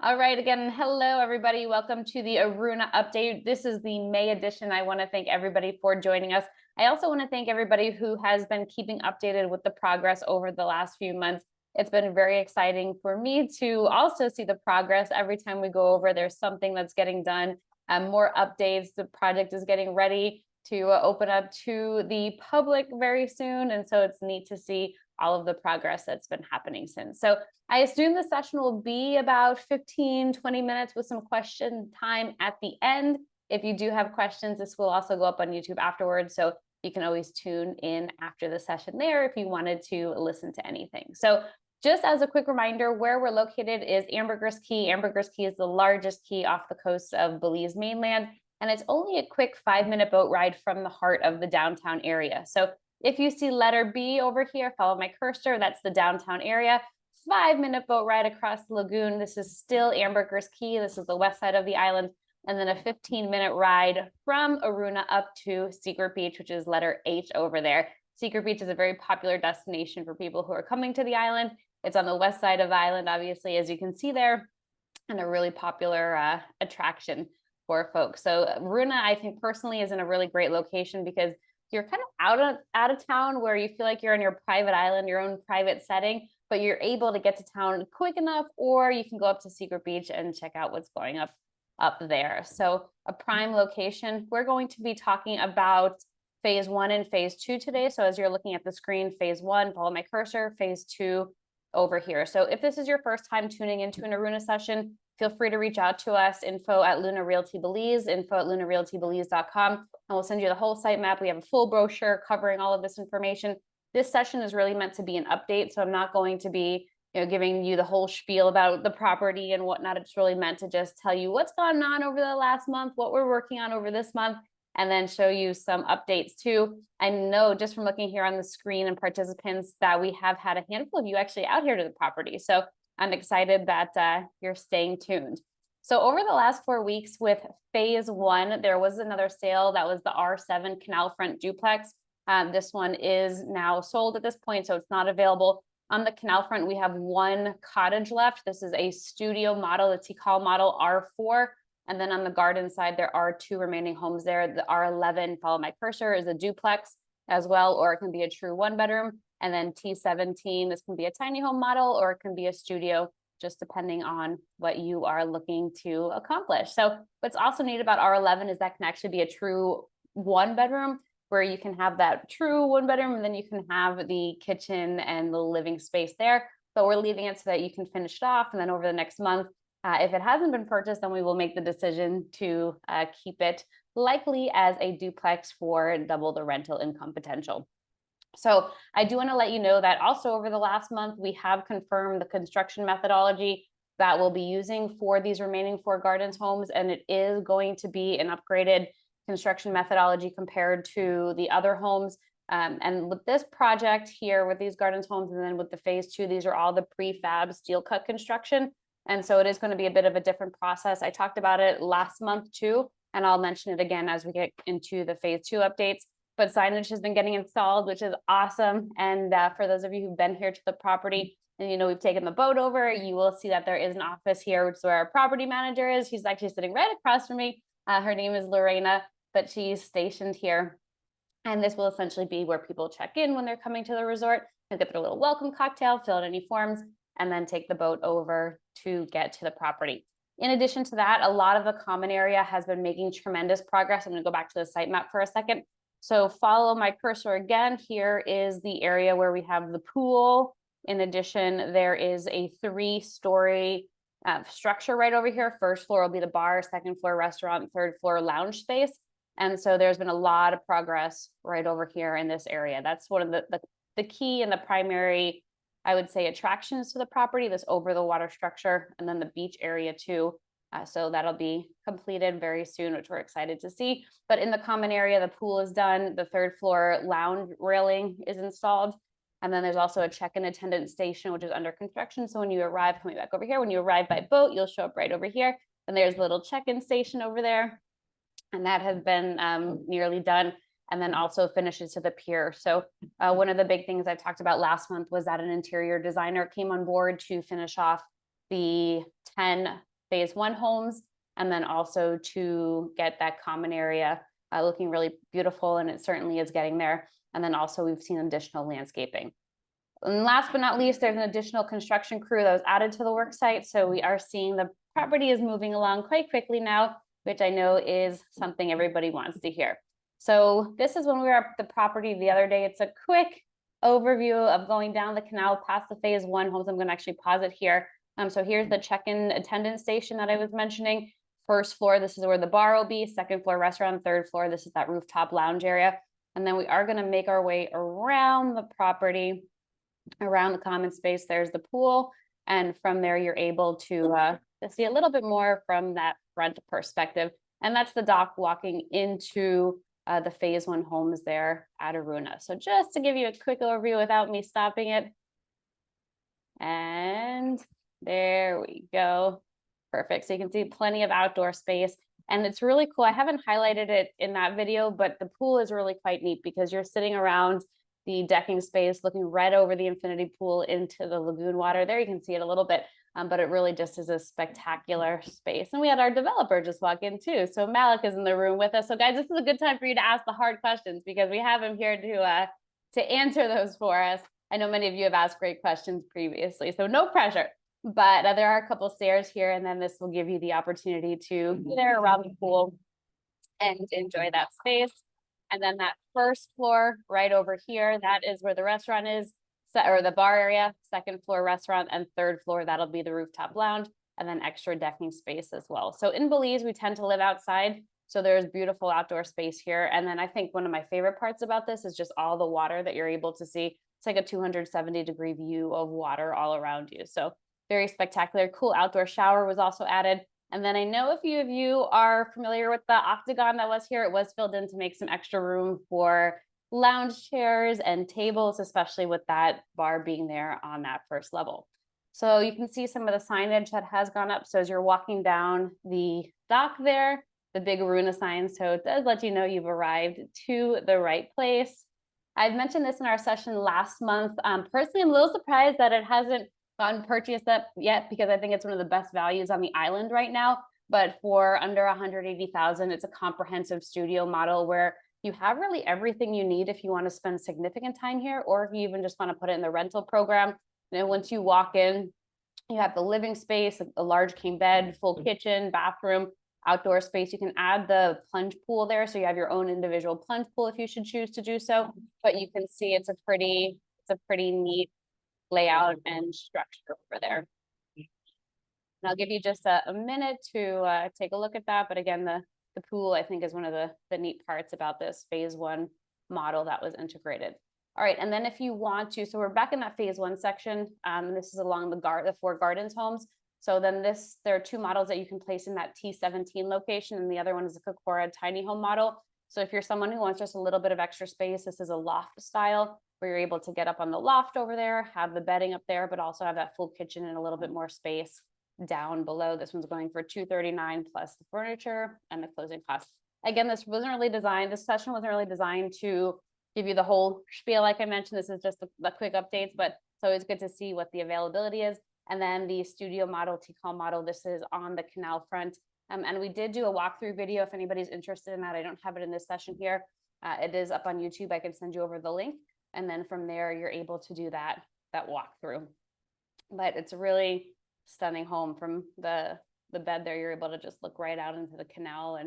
All right, again, hello everybody. Welcome to the Aruna update. This is the May edition. I want to thank everybody for joining us. I also want to thank everybody who has been keeping updated with the progress over the last few months. It's been very exciting for me to also see the progress every time we go over. There's something that's getting done, more updates. The project is getting ready to open up to the public very soon. And so it's neat to see all of the progress that's been happening since. So I assume the session will be about 15, 20 minutes with some question time at the end. If you do have questions, this will also go up on YouTube afterwards. So you can always tune in after the session there if you wanted to listen to anything. So just as a quick reminder, where we're located is Ambergris Caye. Ambergris Caye is the largest key off the coast of Belize mainland, and it's only a quick 5-minute boat ride from the heart of the downtown area. So if you see letter B over here, follow my cursor, that's the downtown area. 5-minute boat ride across the lagoon. This is still Ambergris Caye. This is the west side of the island. And then a 15-minute ride from Aruna up to Secret Beach, which is letter H over there. Secret Beach is a very popular destination for people who are coming to the island. It's on the west side of the island, obviously, as you can see there, and a really popular attraction for folks. So Aruna, I think personally, is in a really great location because you're kind of out of town where you feel like you're on your private island, your own private setting, but you're able to get to town quick enough, or you can go up to Secret Beach and check out what's going up there. So a prime location. We're going to be talking about phase 1 and phase 2 today. So as you're looking at the screen, phase 1, follow my cursor, phase 2 over here. So if this is your first time tuning into an Aruna session, feel free to reach out to us, info at Luna Realty Belize, info at lunarealtybelize.com, and we'll send you the whole site map. We have a full brochure covering all of this information. This session is really meant to be an update, so I'm not going to be giving you the whole spiel about the property and whatnot. It's really meant to just tell you what's gone on over the last month, what we're working on over this month, and then show you some updates too. I know just from looking here on the screen and participants that we have had a handful of you actually out here to the property. So I'm excited that you're staying tuned. So over the last 4 weeks with phase 1, there was another sale that was the R7 Canal Front Duplex. This one is now sold at this point, so it's not available. On the canal front, we have 1 cottage left. This is a studio model, the Tikal model R4. And then on the garden side, there are 2 remaining homes there. The R11, follow my cursor, is a duplex as well, or it can be a true 1-bedroom. And then T17, this can be a tiny home model, or it can be a studio, just depending on what you are looking to accomplish. So what's also neat about R11 is that can actually be a true 1-bedroom, where you can have that true 1-bedroom, and then you can have the kitchen and the living space there. But we're leaving it so that you can finish it off. And then over the next month, if it hasn't been purchased, then we will make the decision to keep it likely as a duplex for double the rental income potential. So I do want to let you know that also over the last month, we have confirmed the construction methodology that we'll be using for these remaining 4 gardens homes. And it is going to be an upgraded construction methodology compared to the other homes. And with this project here, with these gardens homes, and then with the phase 2, these are all the prefab steel cut construction. And so it is going to be a bit of a different process. I talked about it last month too, and I'll mention it again as we get into the phase 2 updates. But signage has been getting installed, which is awesome. And for those of you who've been here to the property, and we've taken the boat over, you will see that there is an office here, which is where our property manager is. She's actually sitting right across from me. Her name is Lorena, but she's stationed here. And this will essentially be where people check in when they're coming to the resort and get their little welcome cocktail, fill out any forms, and then take the boat over to get to the property. In addition to that, a lot of the common area has been making tremendous progress. I'm going to go back to the site map for a second. So follow my cursor again. Here is the area where we have the pool. In addition, there is a 3-story structure right over here. First floor will be the bar, second floor restaurant, third floor lounge space. And so there's been a lot of progress right over here in this area. That's one of the key and the primary, I would say, attractions to the property, this over the water structure, and then the beach area too. So that'll be completed very soon, which we're excited to see. But in the common area, the pool is done. The 3rd floor lounge railing is installed. And then there's also a check-in attendant station, which is under construction. So when you arrive, coming back over here, when you arrive by boat, you'll show up right over here. And there's a little check-in station over there. And that has been nearly done. And then also finishes to the pier. So one of the big things I talked about last month was that an interior designer came on board to finish off the 10 phase one homes, and then also to get that common area looking really beautiful, and it certainly is getting there. And then also we've seen additional landscaping. And last but not least, there's an additional construction crew that was added to the work site. So we are seeing the property is moving along quite quickly now, which I know is something everybody wants to hear. So this is when we were at the property the other day. It's a quick overview of going down the canal past the phase one homes. I'm going to actually pause it here. So here's the check-in attendance station that I was mentioning. First floor, this is where the bar will be. Second floor restaurant. Third floor, this is that rooftop lounge area. And then we are going to make our way around the property, around the common space. There's the pool. And from there, you're able to see a little bit more from that front perspective. And that's the dock walking into the phase one homes there at Aruna. So just to give you a quick overview without me stopping it. And there we go. Perfect. So you can see plenty of outdoor space. And it's really cool. I haven't highlighted it in that video, but the pool is really quite neat because you're sitting around the decking space, looking right over the infinity pool into the lagoon water. There you can see it a little bit, but it really just is a spectacular space. And we had our developer just walk in too. So Malik is in the room with us. So guys, this is a good time for you to ask the hard questions because we have him here to answer those for us. I know many of you have asked great questions previously, so no pressure. But there are a couple stairs here, and then this will give you the opportunity to be there around the pool and enjoy that space. And then that first floor right over here, that is where the restaurant is, or the bar area. Second floor restaurant, and third floor, that'll be the rooftop lounge, and then extra decking space as well. So in Belize, we tend to live outside, so there's beautiful outdoor space here. And then I think one of my favorite parts about this is just all the water that you're able to see. It's like a 270-degree view of water all around you. So very spectacular. Cool outdoor shower was also added. And then I know a few of you are familiar with the octagon that was here. It was filled in to make some extra room for lounge chairs and tables, especially with that bar being there on that first level. So you can see some of the signage that has gone up. So as you're walking down the dock there, the big Aruna sign. So it does let you know you've arrived to the right place. I've mentioned this in our session last month. Personally, I'm a little surprised that it hasn't gotten purchased up yet because I think it's one of the best values on the island right now. But for under 180,000, it's a comprehensive studio model where you have really everything you need if you want to spend significant time here, or if you even just want to put it in the rental program. And once you walk in, you have the living space, a large king bed, full kitchen, bathroom, outdoor space. You can add the plunge pool there, so you have your own individual plunge pool if you should choose to do so. But you can see it's a pretty neat layout and structure over there. And I'll give you just a minute to take a look at that. But again, the pool, I think, is one of the neat parts about this phase one model that was integrated. All right, and then if you want to, so we're back in that phase one section. This is along the Four Gardens homes. So then there are two models that you can place in that T17 location, and the other one is a Kokora tiny home model. So if you're someone who wants just a little bit of extra space, this is a loft style where you're able to get up on the loft over there, have the bedding up there, but also have that full kitchen and a little bit more space down below. This one's going for $239 plus the furniture and the closing costs. Again, this session wasn't really designed to give you the whole spiel. Like I mentioned, this is just the quick updates, but it's always good to see what the availability is. And then the studio model, T-Call model, this is on the canal front. And we did do a walkthrough video if anybody's interested in that. I don't have it in this session here. It is up on YouTube. I can send you over the link. And then from there, you're able to do that walkthrough. But it's a really stunning home. From the bed there, you're able to just look right out into the canal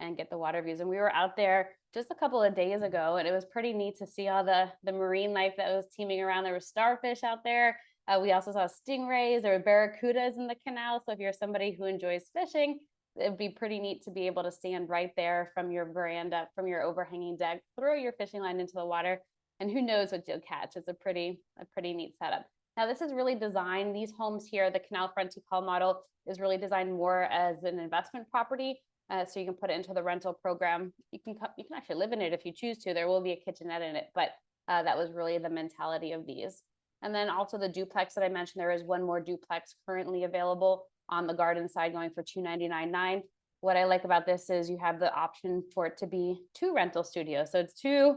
and get the water views. And we were out there just a couple of days ago, and it was pretty neat to see all the marine life that was teeming around. There were starfish out there. We also saw stingrays. There were barracudas in the canal. So if you're somebody who enjoys fishing, it'd be pretty neat to be able to stand right there from your veranda, from your overhanging deck, throw your fishing line into the water, and who knows what you'll catch. It's a pretty neat setup. Now, this is really designed, these homes here, the canal front T-Call model is really designed more as an investment property. So you can put it into the rental program. You can actually live in it if you choose to. There will be a kitchenette in it, but that was really the mentality of these. And then also the duplex that I mentioned, there is one more duplex currently available on the garden side going for $299,900. What I like about this is you have the option for it to be 2 rental studios. So it's two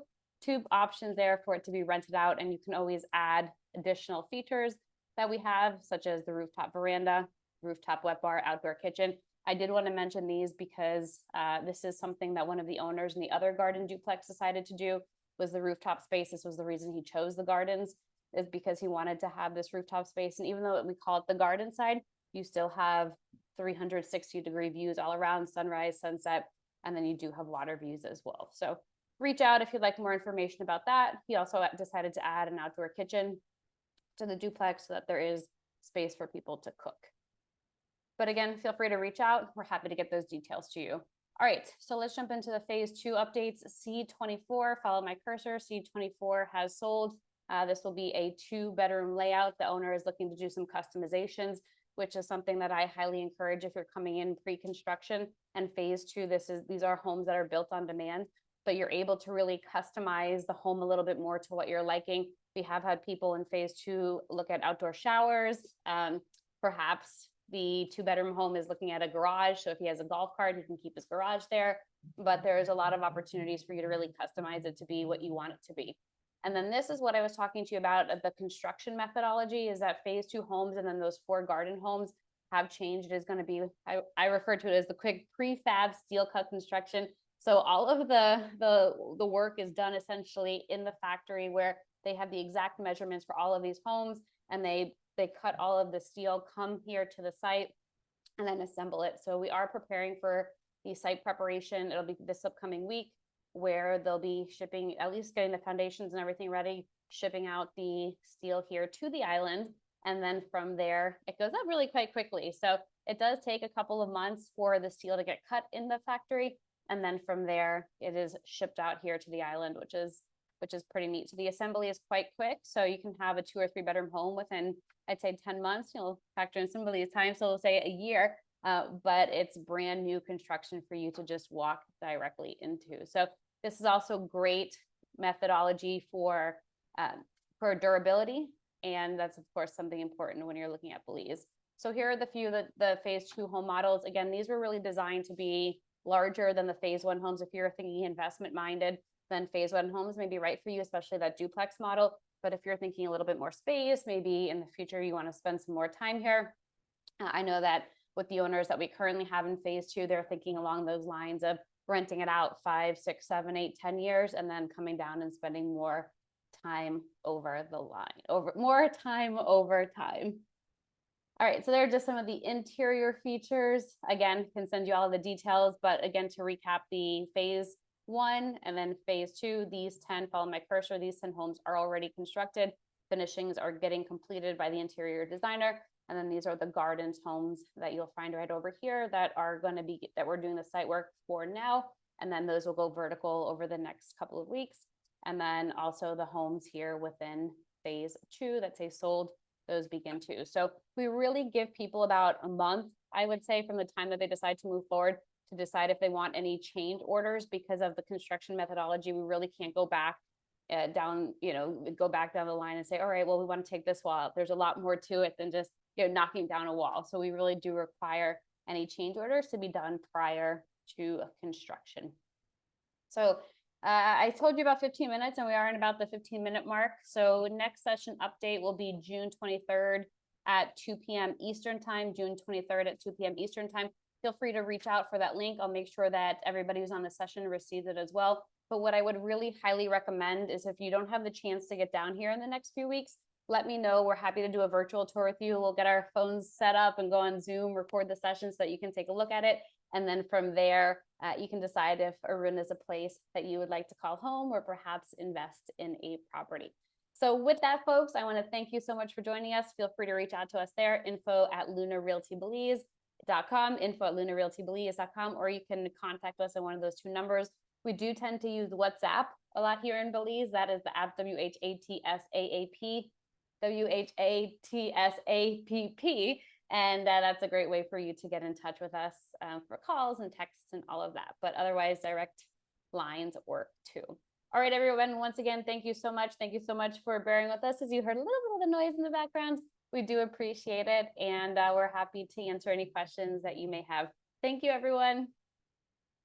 options there for it to be rented out, and you can always add additional features that we have, such as the rooftop veranda, rooftop wet bar, outdoor kitchen. I did want to mention these because this is something that one of the owners in the other garden duplex decided to do, was the rooftop space. This was the reason he chose the gardens, is because he wanted to have this rooftop space. And even though we call it the garden side, you still have 360-degree views all around, sunrise, sunset, and then you do have water views as well. So reach out if you'd like more information about that. He also decided to add an outdoor kitchen to the duplex so that there is space for people to cook. But again, feel free to reach out. We're happy to get those details to you. All right, so let's jump into the phase 2 updates. C24, follow my cursor. C24 has sold. This will be a 2-bedroom layout. The owner is looking to do some customizations, which is something that I highly encourage if you're coming in pre-construction. And phase 2, these are homes that are built on demand, but you're able to really customize the home a little bit more to what you're liking. We have had people in phase 2 look at outdoor showers. Perhaps the 2-bedroom home is looking at a garage. So if he has a golf cart, he can keep his garage there. But there's a lot of opportunities for you to really customize it to be what you want it to be. And then this is what I was talking to you about, the construction methodology, is that phase 2 homes and then those 4 garden homes have changed. It is going to be, I refer to it as the quick prefab steel cut construction. So all of the work is done essentially in the factory, where they have the exact measurements for all of these homes, and they cut all of the steel, come here to the site, and then assemble it. So we are preparing for the site preparation. It'll be this upcoming week, where they'll be shipping, at least getting the foundations and everything ready, shipping out the steel here to the island. And then from there, it goes up really quite quickly. So it does take a couple of months for the steel to get cut in the factory. And then from there, it is shipped out here to the island, which is pretty neat. So the assembly is quite quick. So you can have a 2 or 3 bedroom home within, I'd say 10 months, you'll factor in some of these times. So we'll say a year, but it's brand new construction for you to just walk directly into. So this is also great methodology for durability. And that's of course something important when you're looking at Belize. So here are the few that the phase 2 home models. Again, these were really designed to be larger than the phase 1 homes. If you're thinking investment minded, then phase 1 homes may be right for you, especially that duplex model. But if you're thinking a little bit more space, maybe in the future you want to spend some more time here. I know that with the owners that we currently have in phase 2, they're thinking along those lines of renting it out 5, 6, 7, 8, 10 years, and then coming down and spending more time over the line, more time over time. All right, so there are just some of the interior features. Again, can send you all of the details, but again, to recap, the phase 1 and then phase 2, these 10, follow my cursor, these 10 homes are already constructed. Finishings are getting completed by the interior designer. And then these are the gardens homes that you'll find right over here that are going to be, that we're doing the site work for now. And then those will go vertical over the next couple of weeks. And then also the homes here within phase 2 that say sold, those begin too. So we really give people about a month, I would say, from the time that they decide to move forward to decide if they want any change orders. Because of the construction methodology, we really can't go back down the line and say, all right, well, we want to take this wall out. There's a lot more to it than just knocking down a wall. So we really do require any change orders to be done prior to construction. So I told you about 15 minutes and we are in about the 15-minute mark. So next session update will be June 23rd at 2 p.m. Eastern time, June 23rd at 2 p.m. Eastern time. Feel free to reach out for that link. I'll make sure that everybody who's on the session receives it as well. But what I would really highly recommend is, if you don't have the chance to get down here in the next few weeks, let me know. We're happy to do a virtual tour with you. We'll get our phones set up and go on Zoom, record the session so that you can take a look at it. And then from there, you can decide if Aruna is a place that you would like to call home or perhaps invest in a property. So with that, folks, I want to thank you so much for joining us. Feel free to reach out to us there, info@lunarealtybelize.com, info@lunarealtybelize.com, or you can contact us on one of those 2 numbers. We do tend to use WhatsApp a lot here in Belize. That is the app WHATSAAP. And that's a great way for you to get in touch with us for calls and texts and all of that. But otherwise, direct lines work too. All right, everyone. Once again, thank you so much. Thank you so much for bearing with us as you heard a little bit of the noise in the background. We do appreciate it. And we're happy to answer any questions that you may have. Thank you, everyone.